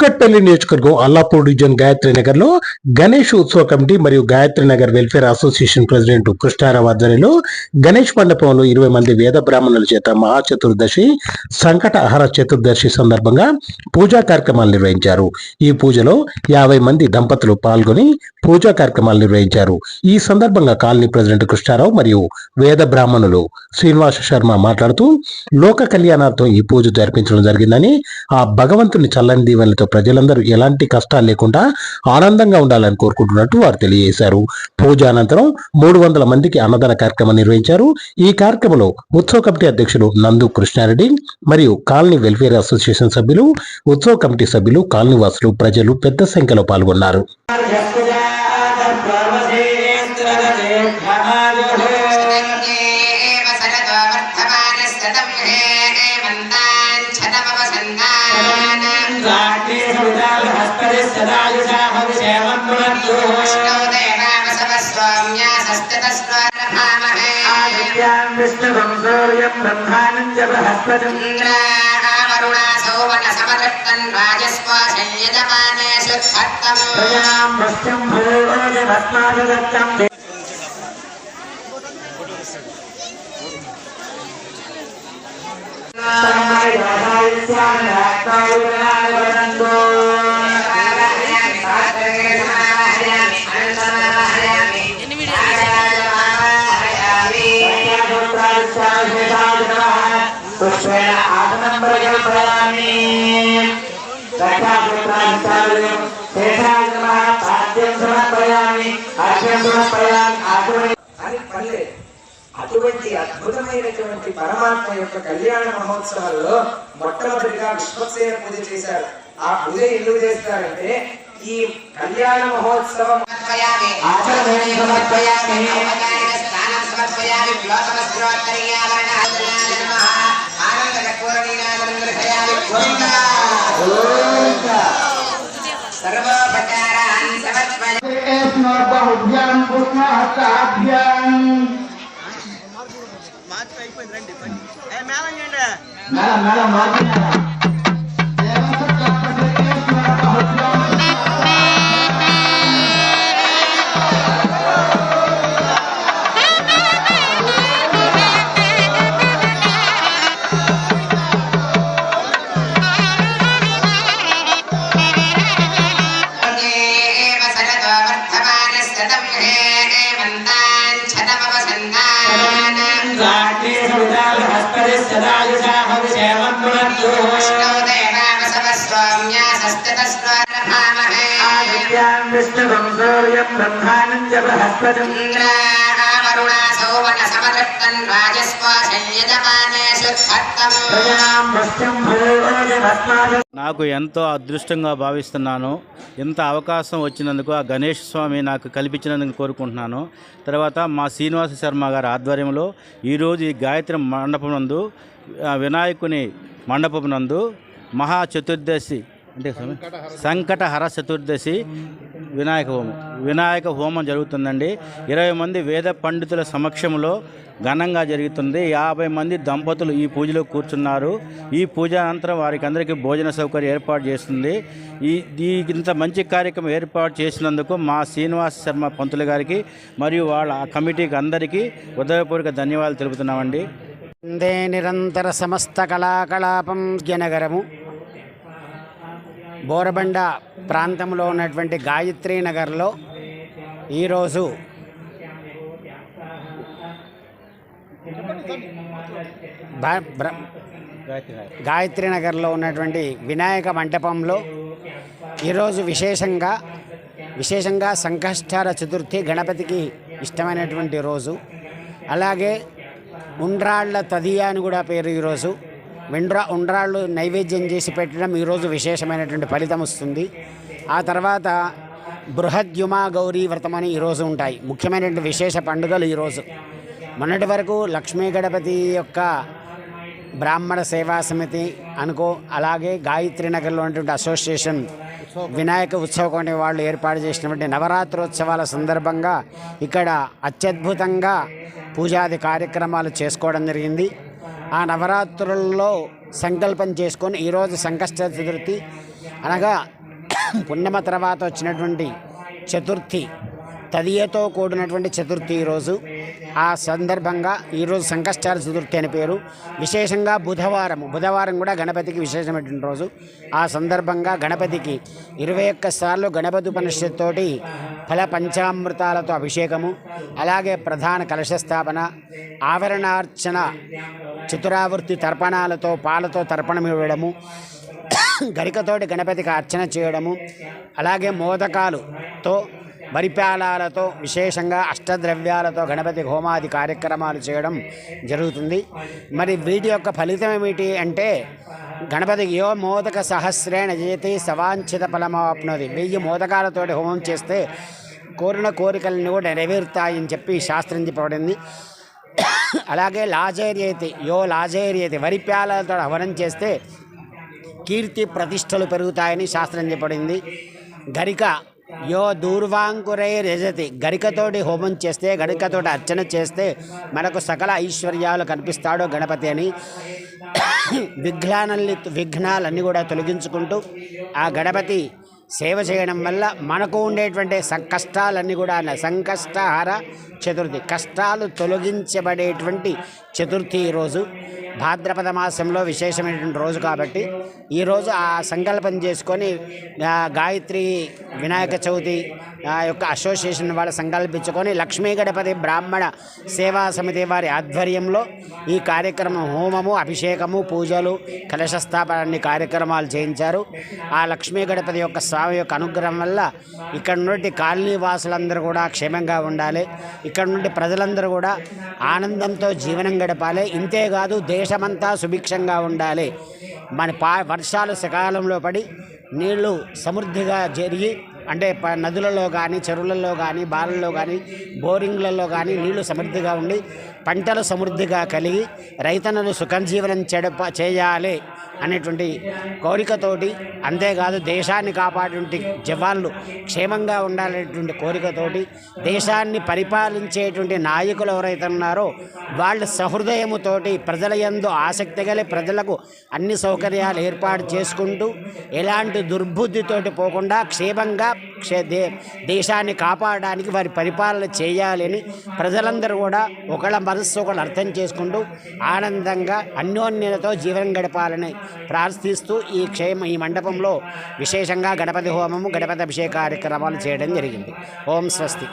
కూకట్పల్లి నియోజకవర్గం అల్లాపూర్ డివిజన్ గాయత్రి నగర్ లో గణేష్ ఉత్సవ కమిటీ మరియు Gayatri Nagar welfare association president Krishnarao ఆధ్వర్యంలో గణేష్ మండపంలో 20 మంది వేద బ్రాహ్మణుల చేత మహాచతుర్దశి సంకటహర చతుర్దశి సందర్భంగా పూజా కార్యక్రమాలు నిర్వహించారు. ఈ పూజలో 50 మంది దంపతులు పాల్గొని పూజా కార్యక్రమాలు నిర్వహించారు. ఈ సందర్భంగా కాలనీ ప్రెసిడెంట్ కృష్ణారావు మరియు వేద బ్రాహ్మణులు శ్రీనివాస శర్మ మాట్లాడుతూ లోక కళ్యాణార్థం ఈ పూజ జరిపించడం జరిగిందని, ఆ భగవంతుని చల్లని దీవెనలతో ప్రజలందరూ ఎలాంటి కష్టాలు లేకుండా ఆనందంగా ఉండాలని కోరుకుంటున్నట్టు వారు తెలియజేశారు. పూజ అనంతరం 300 మందికి అన్నదాన కార్యక్రమం నిర్వహించారు. ఈ కార్యక్రమంలో ఉత్సవ కమిటీ అధ్యక్షులు నందు కృష్ణారెడ్డి మరియు కాలనీ వెల్ఫేర్ అసోసియేషన్ సభ్యులు, ఉత్సవ కమిటీ సభ్యులు, కాలనీ వాసులు, ప్రజలు పెద్ద సంఖ్యలో పాల్గొన్నారు. అటువంటి అద్భుతమైనటువంటి పరమాత్మ యొక్క కళ్యాణ మహోత్సవాల్లో మొట్టమొదటిగా విశ్వక్సేన పూజ చేశారు. ఆ పూజ ఎందుకు చేస్తారంటే ఈ కళ్యాణ మహోత్సవం నాకు ఎంతో అదృష్టంగా భావిస్తున్నాను. ఇంత అవకాశం వచ్చినందుకు ఆ గణేష్ స్వామి నాకు కల్పించినందుకు కోరుకుంటున్నాను. తర్వాత మా శ్రీనివాస శర్మ గారి ఆధ్వర్యంలో ఈరోజు ఈ గాయత్రి మండపం నందు వినాయకుని మండపం నందు మహా చతుర్దశి అంటే సంకటహర చతుర్దశి వినాయక హోమం జరుగుతుందండి. 20 మంది వేద పండితుల సమక్షంలో ఘనంగా జరుగుతుంది. 50 మంది దంపతులు ఈ పూజలో కూర్చున్నారు. ఈ పూజ అనంతరం వారికి అందరికీ భోజన సౌకర్యం ఏర్పాటు చేస్తుంది. ఇంత మంచి కార్యక్రమం ఏర్పాటు చేసినందుకు మా శ్రీనివాస శర్మ పంతులు గారికి మరియు వాళ్ళ కమిటీకి అందరికీ హృదయపూర్వక ధన్యవాదాలు తెలుపుతున్నామండి. నిరంతర సమస్త కళాకలాపం జనగరము బోరబండ ప్రాంతంలో ఉన్నటువంటి గాయత్రి నగర్లో ఈరోజు గాయత్రి నగర్లో ఉన్నటువంటి వినాయక మంటపంలో ఈరోజు విశేషంగా సంకష్టహర చతుర్థి గణపతికి ఇష్టమైనటువంటి రోజు. అలాగే ఉండ్రాళ్ల తదియా అని కూడా పేరు. ఈరోజు ఉండ్రాళ్ళు నైవేద్యం చేసి పెట్టడం ఈరోజు విశేషమైనటువంటి ఫలితం వస్తుంది. ఆ తర్వాత బృహద్యుమా గౌరీ వ్రతం అని ఈరోజు ఉంటాయి. ముఖ్యమైనటువంటి విశేష పండుగలు ఈరోజు. మొన్నటి వరకు లక్ష్మీ గణపతి యొక్క బ్రాహ్మణ సేవా సమితి అలాగే గాయత్రి నగర్లో ఉన్నటువంటి అసోసియేషన్ వినాయక ఉత్సవ కమిటీ వాళ్ళు ఏర్పాటు చేసినటువంటి నవరాత్రోత్సవాల సందర్భంగా ఇక్కడ అత్యద్భుతంగా పూజాది కార్యక్రమాలు చేసుకోవడం జరిగింది. ఆ నవరాత్రుల్లో సంకల్పం చేసుకొని ఈరోజు సంకష్ట చతుర్థి అనగా పున్నమ తర్వాత వచ్చినటువంటి చతుర్థి, తదియతో కూడినటువంటి చతుర్థి ఈరోజు. ఆ సందర్భంగా ఈరోజు సంకష్టార చతుర్థి అని పేరు. విశేషంగా బుధవారం కూడా గణపతికి విశేషమైనటువంటి రోజు. ఆ సందర్భంగా గణపతికి 21 సార్లు గణపతి ఉపనిషత్తోటి ఫల పంచామృతాలతో అభిషేకము, అలాగే ప్రధాన కలశ స్థాపన, ఆవరణార్చన, చతురావృత్తి తర్పణాలతో పాలతో తర్పణం ఇవ్వడము, గరికతోటి గణపతికి అర్చన చేయడము, అలాగే మోదకాలతో వరిపాలాలతో విశేషంగా అష్టద్రవ్యాలతో గణపతి హోమాది కార్యక్రమాలు చేయడం జరుగుతుంది. మరి వీటి యొక్క ఫలితం ఏమిటి అంటే గణపతికి యో మోదక సహస్రేణ జయతి సవాంఛిత ఫలమాప్నోతి. 1000 మోదకాలతోటి హోమం చేస్తే కోరిన కోరికలను కూడా నెరవేరుతాయని చెప్పి శాస్త్రం చెప్పబడింది. అలాగే లాజేర్యతి వరిప్యాలతో హవనం చేస్తే కీర్తి ప్రతిష్టలు పెరుగుతాయని శాస్త్రం చెప్పబడింది. గరిక యో దూర్వాంకురై రజతి, గరికతోటి హోమం చేస్తే, గరికతోటి అర్చన చేస్తే మనకు సకల ఐశ్వర్యాలు కనిపిస్తాడు గణపతి అని. విఘ్నాలన్నీ కూడా తొలగించుకుంటూ ఆ గణపతి సేవ చేయడం వల్ల మనకు ఉండేటువంటి కష్టాలన్నీ కూడా సంకష్టహార చతుర్థి, కష్టాలు తొలగించబడేటువంటి చతుర్థి ఈరోజు. భాద్రపద మాసంలో విశేషమైనటువంటి రోజు కాబట్టి ఈరోజు ఆ సంకల్పం చేసుకొని గాయత్రి వినాయక చవితి యొక్క అసోసియేషన్ వాళ్ళు సంకల్పించుకొని లక్ష్మీ గణపతి బ్రాహ్మణ సేవా సమితి వారి ఆధ్వర్యంలో ఈ కార్యక్రమం హోమము, అభిషేకము, పూజలు, కలశ స్థాపన అన్ని కార్యక్రమాలు చేయించారు. ఆ లక్ష్మీ గణపతి యొక్క స్వామి యొక్క అనుగ్రహం వల్ల ఇక్కడ నుండి కాలనీ వాసులందరూ కూడా క్షేమంగా ఉండాలి, ఇక్కడ నుండి ప్రజలందరూ కూడా ఆనందంతో జీవనం గడపాలి. ఇంతేకాదు దేశమంతా సుభిక్షంగా ఉండాలి. మన వర్షాలు సకాలంలో పడి నీళ్లు సమృద్ధిగా జరిగి అంటే నదులలో కానీ, చెరువులలో కానీ, బావులలో కానీ, బోరింగ్లలో కానీ నీళ్లు సమృద్ధిగా ఉండి పంటలు సమృద్ధిగా కలిగి రైతన్నలు సుఖజీవనం చేయాలి అనేటువంటి కోరికతోటి, అంతేకాదు దేశాన్ని కాపాడేటువంటి జవాన్లు క్షేమంగా ఉండాలనేటువంటి కోరికతోటి, దేశాన్ని పరిపాలించేటువంటి నాయకులు ఎవరైతే ఉన్నారో వాళ్ళ సహృదయముతోటి ప్రజల యందు ఆసక్తి గల ప్రజలకు అన్ని సౌకర్యాలు ఏర్పాటు చేసుకుంటూ ఎలాంటి దుర్బుద్ధితోటి పోకుండా క్షేమంగా దేశాన్ని కాపాడడానికి వారి పరిపాలన చేయాలని ప్రజలందరూ కూడా ఒకళ్ళ మనస్సు ఒకళ్ళు అర్థం చేసుకుంటూ ఆనందంగా అన్యోన్యతతో జీవనం గడపాలని ప్రార్థిస్తూ ఈ మండపంలో విశేషంగా గణపతి హోమము, గణపతి అభిషేక కార్యక్రమాలు చేయడం జరిగింది. ఓం స్వస్తి.